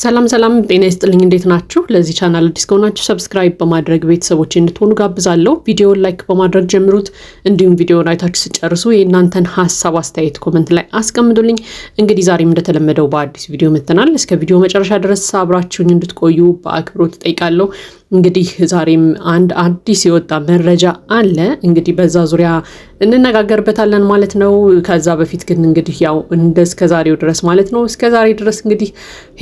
ሰላም ጤና ይስጥልኝ እንዴት ናችሁ? ለዚህ ቻናል አዲስ ከሆናችሁ ሰብስክራይብ በማድረግ ቤተሰቦች እንድትሆኑ ጋብዛለሁ። ቪዲዮውን ላይክ በማድረግ ጀምሩት። እንዲሁም ቪዲዮውን አይታችሁ ሲጨርሱ የእናንተን ሐሳብ አስተያየት ኮሜንት ላይ አስቀምጡልኝ። እንግዲህ ዛሬም እንደተለመደው በአዲስ ቪዲዮ መጥተናል። እስከ ቪዲዮ መጨረሻ ድረስ አብራችሁኝ እንድትቆዩ በአክብሮት ጠይቃለሁ። እንግዲህ ዛሬም አንድ አዲስ የወጣ መረጃ አለ። እንግዲህ በዛ ዙሪያ እንነጋገርበታለን ማለት ነው። ከዛ በፊት ግን እንግዲህ ያው እስከዛሬው ድረስ ማለት ነው እስከዛሬ ድረስ እንግዲህ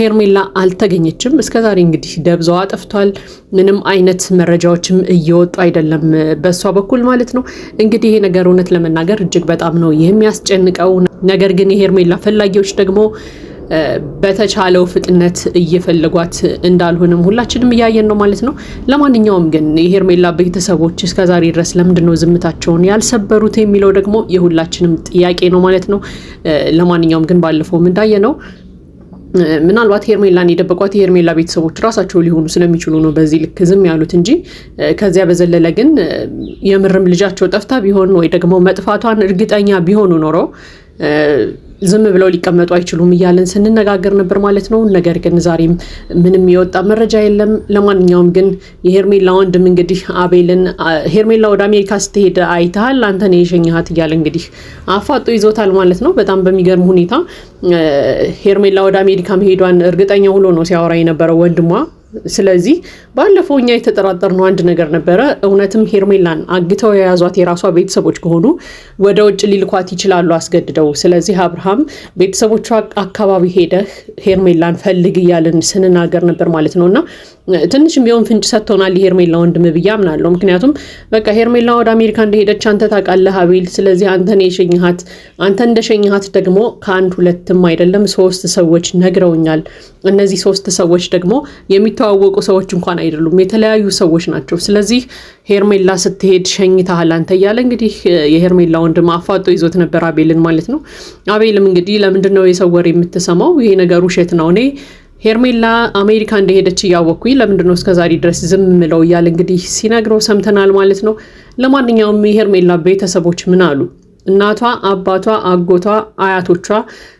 ሄርሜላ አልተገኘችም። እስከዛሬ እንግዲህ ደብዛዋ ጠፍቷል። ምንም አይነት መረጃዎችም እየወጡ አይደለም በሷ በኩል ማለት ነው። እንግዲህ ይሄ ነገር እውነት ለመናገር እጅግ በጣም ነው የሚያስጨንቀው። ነገር ግን የሄርሜላ ፈላጊዎች ደግሞ በተቻለው ፍጥነት እየፈለጓት እንዳልሆነም ሁላችንም እያየን ነው ማለት ነው። ለማንኛውም ግን የሄርሜላ ቤተሰቦች እስከዛሬ ድረስ ለምንድነው ዝምታቸውን ያልሰበሩት የሚለው ደግሞ የሁላችንም ጥያቄ ነው ማለት ነው። ለማንኛውም ግን ባለፈው እንዳየነው ምናልባት ሄርሜላን የደበቋት የሄርሜላ ቤተሰቦች ራሳቸው ሊሆኑ ስለሚችሉ ነው በዚህ ልክ ዝም ያሉት እንጂ ከዚያ በዘለለ ግን የምርም ልጃቸው ጠፍታ ቢሆን ወይ ደግሞ መጥፋቷን እርግጠኛ ቢሆኑ ኖሮ ዝም ብለው ሊቀመጡ አይችሉም እያለን ስንነጋገር ነበር ማለት ነው። ነገር ግን ዛሬም ምንም የወጣ መረጃ የለም። ለማንኛውም ግን የሄርሜላ ወንድም እንግዲህ አቤልን ሄርሜላ ወደ አሜሪካ ስትሄድ አይተሃል አንተ ነህ የሸኘሃት እያለ እንግዲህ አፋጦ ይዞታል ማለት ነው። በጣም በሚገርም ሁኔታ ሄርሜላ ወደ አሜሪካ መሄዷን እርግጠኛ ሆኖ ነው ሲያወራ የነበረው ወንድሟ። ስለዚህ ባለፈው እኛ የተጠራጠርነው አንድ ነገር ነበረ። እውነትም ሄርሜላን አግተው የያዟት የራሷ ቤተሰቦች ከሆኑ ወደ ውጭ ሊልኳት ይችላሉ አስገድደው። ስለዚህ አብርሃም ቤተሰቦቿ አካባቢ ሄደህ ሄርሜላን ፈልግ እያልን ስንናገር ነበር ማለት ነውና ትንሽም ቢሆን ፍንጭ ሰጥቶናል የሄርሜላ ወንድም ብዬ አምናለሁ። ምክንያቱም በቃ ሄርሜላ ወደ አሜሪካ እንደሄደች አንተ ታውቃለህ አቤል። ስለዚህ አንተ ነህ የሸኘሃት። አንተ እንደሸኘሃት ደግሞ ከአንድ ሁለትም አይደለም 3 ሰዎች ነግረውኛል። እነዚህ 3 ሰዎች ደግሞ የሚተዋወቁ ሰዎች እንኳን አይደሉም፣ የተለያዩ ሰዎች ናቸው። ስለዚህ ሄርሜላ ስትሄድ ሸኝታሃል አንተ እያለ እንግዲህ የሄርሜላ ወንድም አፋጦ ይዞት ነበር አቤልን ማለት ነው። አቤልም እንግዲህ ለምንድነው የሰው ወሬ የምትሰማው? ይሄ ነገር ውሸት ነው። እኔ ሄርሜላ አሜሪካ እንደሄደች እያወቅኩኝ ለምንድነው እስከዛሬ ድረስ ዝም ምለው እያለ እንግዲህ ሲነግረው ሰምተናል ማለት ነው። ለማንኛውም የሄርሜላ ቤተሰቦች ምን አሉ? እናቷ፣ አባቷ፣ አጎቷ፣ አያቶቿ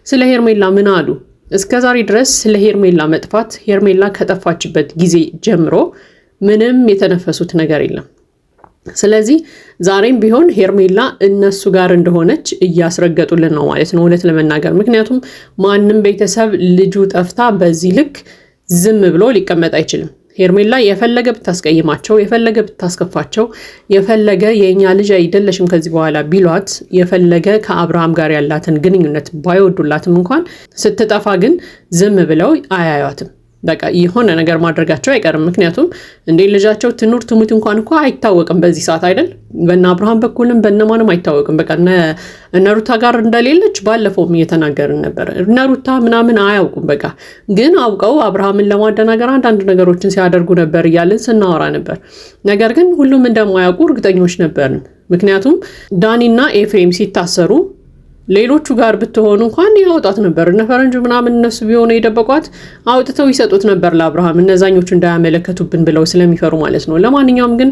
ስለ ሄርሜላ ምን አሉ? እስከዛሬ ድረስ ስለ ሄርሜላ መጥፋት ሄርሜላ ከጠፋችበት ጊዜ ጀምሮ ምንም የተነፈሱት ነገር የለም። ስለዚህ ዛሬም ቢሆን ሄርሜላ እነሱ ጋር እንደሆነች እያስረገጡልን ነው ማለት ነው እውነት ለመናገር። ምክንያቱም ማንም ቤተሰብ ልጁ ጠፍታ በዚህ ልክ ዝም ብሎ ሊቀመጥ አይችልም። ሄርሜላ የፈለገ ብታስቀይማቸው፣ የፈለገ ብታስከፋቸው፣ የፈለገ የኛ ልጅ አይደለሽም ከዚህ በኋላ ቢሏት፣ የፈለገ ከአብርሃም ጋር ያላትን ግንኙነት ባይወዱላትም እንኳን ስትጠፋ ግን ዝም ብለው አያዩትም። በቃ የሆነ ነገር ማድረጋቸው አይቀርም። ምክንያቱም እንዴ ልጃቸው ትኑር ትሙት እንኳን እኮ አይታወቅም በዚህ ሰዓት አይደል? በእነ አብርሃም በኩልም በእነማንም አይታወቅም። በቃ እነ ሩታ ጋር እንደሌለች ባለፈውም እየተናገርን ነበር። እነ ሩታ ምናምን አያውቁም። በቃ ግን አውቀው አብርሃምን ለማደናገር አንዳንድ ነገሮችን ሲያደርጉ ነበር እያልን ስናወራ ነበር። ነገር ግን ሁሉም እንደማያውቁ እርግጠኞች ነበርን። ምክንያቱም ዳኒና ኤፍሬም ሲታሰሩ ሌሎቹ ጋር ብትሆኑ እንኳን ያወጣት ነበር። እነ ፈረንጁ ምናምን እነሱ ቢሆኑ የደበቋት አውጥተው ይሰጡት ነበር ለአብርሃም፣ እነዛኞቹ እንዳያመለከቱብን ብለው ስለሚፈሩ ማለት ነው። ለማንኛውም ግን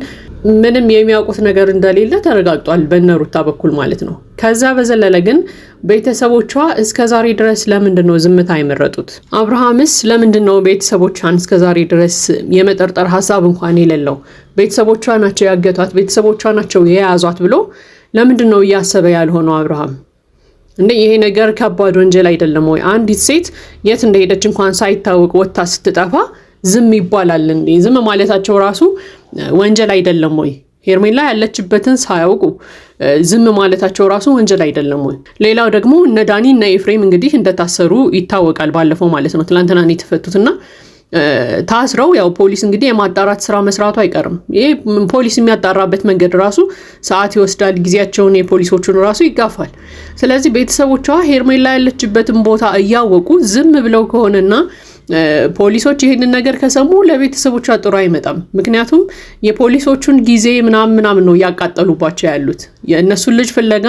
ምንም የሚያውቁት ነገር እንደሌለ ተረጋግጧል በነሩታ በኩል ማለት ነው። ከዛ በዘለለ ግን ቤተሰቦቿ እስከዛሬ ድረስ ለምንድነው ዝምታ የመረጡት? አብርሃምስ ለምንድነው ቤተሰቦቿን እስከዛሬ ድረስ የመጠርጠር ሀሳብ እንኳን የሌለው? ቤተሰቦቿ ናቸው ያገቷት፣ ቤተሰቦቿ ናቸው የያዟት ብሎ ለምንድነው እያሰበ ያልሆነው አብርሃም? እንዴ ይሄ ነገር ከባድ ወንጀል አይደለም ወይ? አንዲት ሴት የት እንደሄደች እንኳን ሳይታወቅ ወጥታ ስትጠፋ ዝም ይባላል እንዴ? ዝም ማለታቸው ራሱ ወንጀል አይደለም ወይ? ሄርሜላ ያለችበትን ሳያውቁ ዝም ማለታቸው ራሱ ወንጀል አይደለም ወይ? ሌላው ደግሞ እነ ዳኒ እና ኤፍሬም እንግዲህ እንደታሰሩ ይታወቃል ባለፈው ማለት ነው። ትላንትና ነው የተፈቱትና ታስረው ያው ፖሊስ እንግዲህ የማጣራት ስራ መስራቱ አይቀርም። ይሄ ፖሊስ የሚያጣራበት መንገድ ራሱ ሰዓት ይወስዳል፣ ጊዜያቸውን የፖሊሶቹን ራሱ ይጋፋል። ስለዚህ ቤተሰቦቿ ሄርሜላ ያለችበትን ቦታ እያወቁ ዝም ብለው ከሆነና ፖሊሶች ይሄንን ነገር ከሰሙ ለቤተሰቦቿ ጥሩ አይመጣም። ምክንያቱም የፖሊሶቹን ጊዜ ምናምን ነው ያቃጠሉባቸው ያሉት። የእነሱን ልጅ ፍለጋ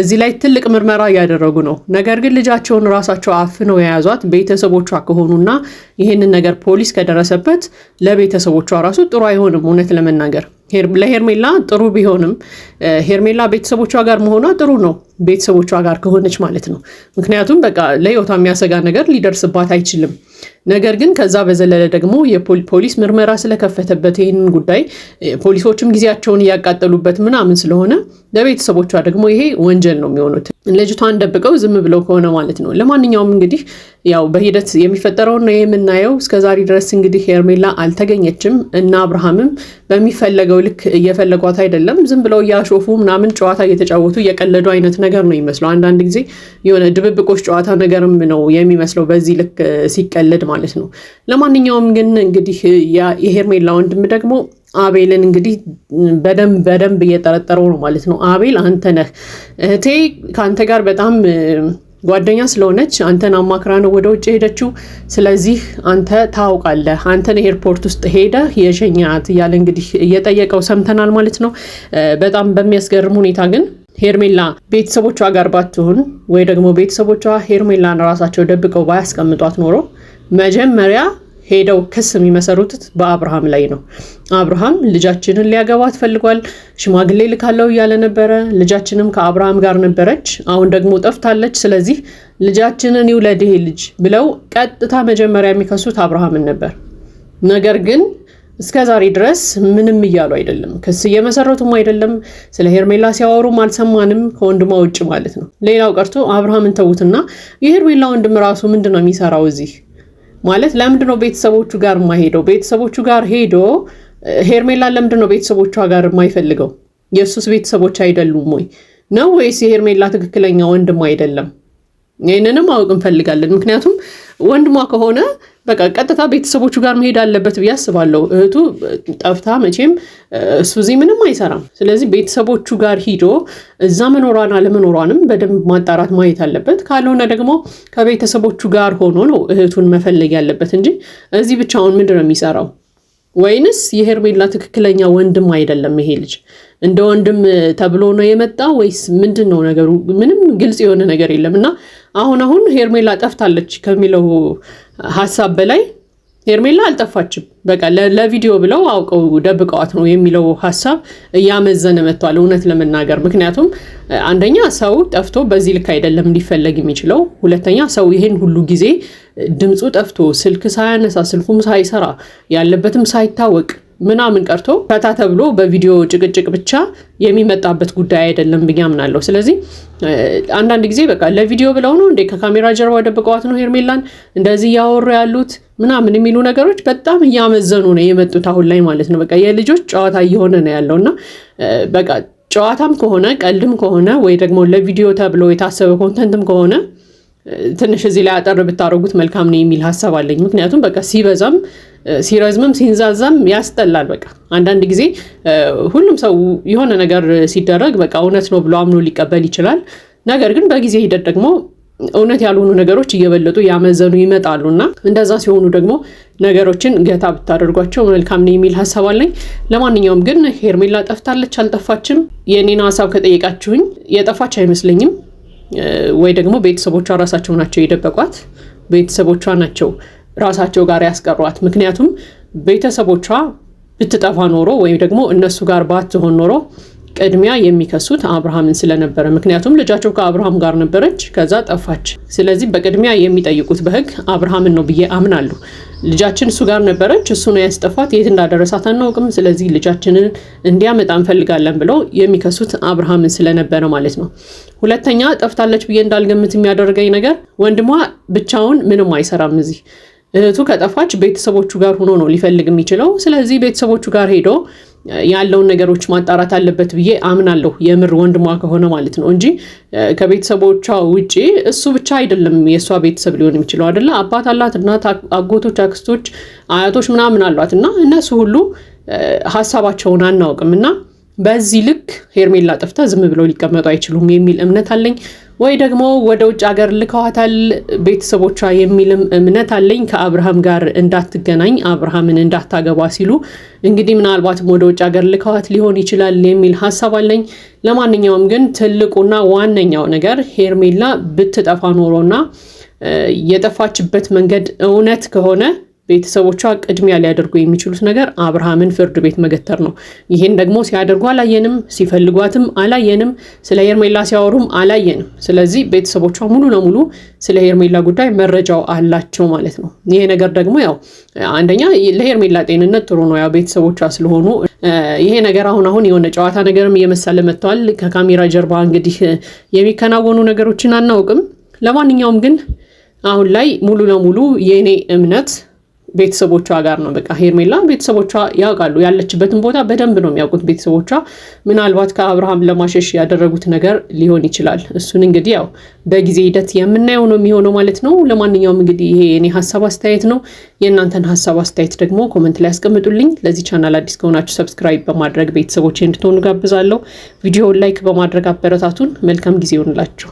እዚህ ላይ ትልቅ ምርመራ እያደረጉ ነው። ነገር ግን ልጃቸውን ራሳቸው አፍነው የያዟት ቤተሰቦቿ ከሆኑና ይሄንን ነገር ፖሊስ ከደረሰበት ለቤተሰቦቿ ራሱ ጥሩ አይሆንም እውነት ለመናገር። ለሄርሜላ ጥሩ ቢሆንም ሄርሜላ ቤተሰቦቿ ጋር መሆኗ ጥሩ ነው፣ ቤተሰቦቿ ጋር ከሆነች ማለት ነው። ምክንያቱም በቃ ለህይወቷ የሚያሰጋ ነገር ሊደርስባት አይችልም። ነገር ግን ከዛ በዘለለ ደግሞ የፖሊስ ምርመራ ስለከፈተበት ይህንን ጉዳይ ፖሊሶችም ጊዜያቸውን እያቃጠሉበት ምናምን ስለሆነ ለቤተሰቦቿ ደግሞ ይሄ ወንጀል ነው የሚሆኑት፣ ልጅቷን ደብቀው ዝም ብለው ከሆነ ማለት ነው። ለማንኛውም እንግዲህ ያው በሂደት የሚፈጠረው ነው የምናየው። እስከዛሬ ድረስ እንግዲህ ሄርሜላ አልተገኘችም እና አብርሃምም በሚፈለገው ልክ እየፈለጓት አይደለም። ዝም ብለው እያሾፉ ምናምን ጨዋታ እየተጫወቱ እየቀለዱ አይነት ነገር ነው የሚመስለው። አንዳንድ ጊዜ የሆነ ድብብቆች ጨዋታ ነገርም ነው የሚመስለው በዚህ ልክ ሲቀለድ ማለት ነው። ለማንኛውም ግን እንግዲህ የሄርሜላ ወንድም ደግሞ አቤልን እንግዲህ በደንብ እየጠረጠረው ነው ማለት ነው። አቤል አንተ ነህ እህቴ ከአንተ ጋር በጣም ጓደኛ ስለሆነች አንተን አማክራ ነው ወደ ውጭ ሄደችው። ስለዚህ አንተ ታውቃለህ፣ አንተን ኤርፖርት ውስጥ ሄደህ የሸኛት እያለ እንግዲህ እየጠየቀው ሰምተናል ማለት ነው። በጣም በሚያስገርም ሁኔታ ግን ሄርሜላ ቤተሰቦቿ ጋር ባትሆን ወይ ደግሞ ቤተሰቦቿ ሄርሜላን ራሳቸው ደብቀው ባያስቀምጧት ኖሮ መጀመሪያ ሄደው ክስ የሚመሰሩት በአብርሃም ላይ ነው። አብርሃም ልጃችንን ሊያገባት ፈልጓል፣ ሽማግሌ ልካለው እያለ ነበረ። ልጃችንም ከአብርሃም ጋር ነበረች፣ አሁን ደግሞ ጠፍታለች። ስለዚህ ልጃችንን ይውለድ ይሄ ልጅ ብለው ቀጥታ መጀመሪያ የሚከሱት አብርሃምን ነበር። ነገር ግን እስከ ዛሬ ድረስ ምንም እያሉ አይደለም፣ ክስ እየመሰረቱም አይደለም። ስለ ሄርሜላ ሲያወሩም አልሰማንም ከወንድሟ ውጭ ማለት ነው። ሌላው ቀርቶ አብርሃምን ተዉትና የሄርሜላ ወንድም ራሱ ምንድነው የሚሰራው እዚህ ማለት? ለምንድነው ቤተሰቦቹ ጋር የማይሄደው? ቤተሰቦቹ ጋር ሄዶ ሄርሜላ ለምንድነው ቤተሰቦቿ ጋር የማይፈልገው? የሱስ ቤተሰቦች አይደሉም ወይ ነው ወይስ የሄርሜላ ትክክለኛ ወንድም አይደለም? ይሄንንም አውቅ እንፈልጋለን። ምክንያቱም ወንድሟ ከሆነ በቃ ቀጥታ ቤተሰቦቹ ጋር መሄድ አለበት ብዬ አስባለሁ። እህቱ ጠፍታ መቼም እሱ እዚህ ምንም አይሰራም። ስለዚህ ቤተሰቦቹ ጋር ሂዶ እዛ መኖሯን አለመኖሯንም በደንብ ማጣራት ማየት አለበት። ካልሆነ ደግሞ ከቤተሰቦቹ ጋር ሆኖ ነው እህቱን መፈለግ ያለበት እንጂ እዚህ ብቻውን ምንድን ነው የሚሰራው? ወይንስ የሄርሜላ ትክክለኛ ወንድም አይደለም ይሄ ልጅ? እንደ ወንድም ተብሎ ነው የመጣ ወይስ ምንድን ነው ነገሩ? ምንም ግልጽ የሆነ ነገር የለም። እና አሁን ሄርሜላ ጠፍታለች ከሚለው ሀሳብ በላይ ሄርሜላ አልጠፋችም፣ በቃ ለቪዲዮ ብለው አውቀው ደብቀዋት ነው የሚለው ሀሳብ እያመዘነ መጥቷል እውነት ለመናገር። ምክንያቱም አንደኛ ሰው ጠፍቶ በዚህ ልክ አይደለም ሊፈለግ የሚችለው። ሁለተኛ ሰው ይሄን ሁሉ ጊዜ ድምፁ ጠፍቶ ስልክ ሳያነሳ ስልኩም ሳይሰራ ያለበትም ሳይታወቅ ምናምን ቀርቶ ፈታ ተብሎ በቪዲዮ ጭቅጭቅ ብቻ የሚመጣበት ጉዳይ አይደለም ብዬ አምናለሁ። ስለዚህ አንዳንድ ጊዜ በቃ ለቪዲዮ ብለው ነው እንዴ ከካሜራ ጀርባ ደብቀዋት ነው ሄርሜላን እንደዚህ እያወሩ ያሉት ምናምን የሚሉ ነገሮች በጣም እያመዘኑ ነው የመጡት አሁን ላይ ማለት ነው። በቃ የልጆች ጨዋታ እየሆነ ነው ያለውና በቃ ጨዋታም ከሆነ ቀልድም ከሆነ ወይ ደግሞ ለቪዲዮ ተብሎ የታሰበ ኮንተንትም ከሆነ ትንሽ እዚህ ላይ አጠር ብታረጉት መልካም ነው የሚል ሀሳብ አለኝ። ምክንያቱም በቃ ሲበዛም ሲረዝምም ሲንዛዛም ያስጠላል። በቃ አንዳንድ ጊዜ ሁሉም ሰው የሆነ ነገር ሲደረግ በቃ እውነት ነው ብሎ አምኖ ሊቀበል ይችላል። ነገር ግን በጊዜ ሂደት ደግሞ እውነት ያልሆኑ ነገሮች እየበለጡ ያመዘኑ ይመጣሉና እንደዛ ሲሆኑ ደግሞ ነገሮችን ገታ ብታደርጓቸው መልካም ነው የሚል ሀሳብ አለኝ። ለማንኛውም ግን ሄርሜላ ጠፍታለች አልጠፋችም የኔን ሀሳብ ከጠየቃችሁኝ የጠፋች አይመስለኝም። ወይ ደግሞ ቤተሰቦቿ ራሳቸው ናቸው የደበቋት፣ ቤተሰቦቿ ናቸው ራሳቸው ጋር ያስቀሯት። ምክንያቱም ቤተሰቦቿ ብትጠፋ ኖሮ ወይም ደግሞ እነሱ ጋር ባትሆን ኖሮ ቅድሚያ የሚከሱት አብርሃምን ስለነበረ፣ ምክንያቱም ልጃቸው ከአብርሃም ጋር ነበረች ከዛ ጠፋች። ስለዚህ በቅድሚያ የሚጠይቁት በህግ አብርሃምን ነው ብዬ አምናለሁ። ልጃችን እሱ ጋር ነበረች፣ እሱ ነው ያስጠፋት፣ የት እንዳደረሳት አናውቅም፣ ስለዚህ ልጃችንን እንዲያመጣ እንፈልጋለን ብለው የሚከሱት አብርሃምን ስለነበረ ማለት ነው። ሁለተኛ ጠፍታለች ብዬ እንዳልገምት የሚያደርገኝ ነገር ወንድሟ ብቻውን ምንም አይሰራም እዚህ። እህቱ ከጠፋች ቤተሰቦቹ ጋር ሆኖ ነው ሊፈልግ የሚችለው። ስለዚህ ቤተሰቦቹ ጋር ሄዶ ያለውን ነገሮች ማጣራት አለበት ብዬ አምናለሁ፣ የምር ወንድሟ ከሆነ ማለት ነው እንጂ ከቤተሰቦቿ ውጪ እሱ ብቻ አይደለም የእሷ ቤተሰብ ሊሆን የሚችለው አይደለ? አባት አላት፣ እናት፣ አጎቶች፣ አክስቶች፣ አያቶች ምናምን አሏት እና እነሱ ሁሉ ሀሳባቸውን አናውቅም እና በዚህ ልክ ሄርሜላ ጠፍታ ዝም ብለው ሊቀመጡ አይችሉም የሚል እምነት አለኝ። ወይ ደግሞ ወደ ውጭ ሀገር ልከዋታል ቤተሰቦቿ የሚልም እምነት አለኝ። ከአብርሃም ጋር እንዳትገናኝ አብርሃምን እንዳታገባ ሲሉ እንግዲህ ምናልባትም ወደ ውጭ ሀገር ልከዋት ሊሆን ይችላል የሚል ሀሳብ አለኝ። ለማንኛውም ግን ትልቁና ዋነኛው ነገር ሄርሜላ ብትጠፋ ኖሮና የጠፋችበት መንገድ እውነት ከሆነ ቤተሰቦቿ ቅድሚያ ሊያደርጉ የሚችሉት ነገር አብርሃምን ፍርድ ቤት መገተር ነው። ይህን ደግሞ ሲያደርጉ አላየንም፣ ሲፈልጓትም አላየንም፣ ስለ ሄርሜላ ሲያወሩም አላየንም። ስለዚህ ቤተሰቦቿ ሙሉ ለሙሉ ስለ ሄርሜላ ጉዳይ መረጃው አላቸው ማለት ነው። ይሄ ነገር ደግሞ ያው አንደኛ ለሄርሜላ ጤንነት ጥሩ ነው፣ ያው ቤተሰቦቿ ስለሆኑ። ይሄ ነገር አሁን የሆነ ጨዋታ ነገርም እየመሰለ መጥተዋል። ከካሜራ ጀርባ እንግዲህ የሚከናወኑ ነገሮችን አናውቅም። ለማንኛውም ግን አሁን ላይ ሙሉ ለሙሉ የኔ እምነት ቤተሰቦቿ ጋር ነው። በቃ ሄርሜላ ቤተሰቦቿ ያውቃሉ፣ ያለችበትን ቦታ በደንብ ነው የሚያውቁት ቤተሰቦቿ። ምናልባት ከአብርሃም ለማሸሽ ያደረጉት ነገር ሊሆን ይችላል። እሱን እንግዲህ ያው በጊዜ ሂደት የምናየው ነው የሚሆነው ማለት ነው። ለማንኛውም እንግዲህ ይሄ የኔ ሀሳብ አስተያየት ነው። የእናንተን ሀሳብ አስተያየት ደግሞ ኮመንት ላይ ያስቀምጡልኝ። ለዚህ ቻናል አዲስ ከሆናችሁ ሰብስክራይብ በማድረግ ቤተሰቦቼ እንድትሆኑ ጋብዛለሁ። ቪዲዮውን ላይክ በማድረግ አበረታቱን። መልካም ጊዜ ይሆንላችሁ።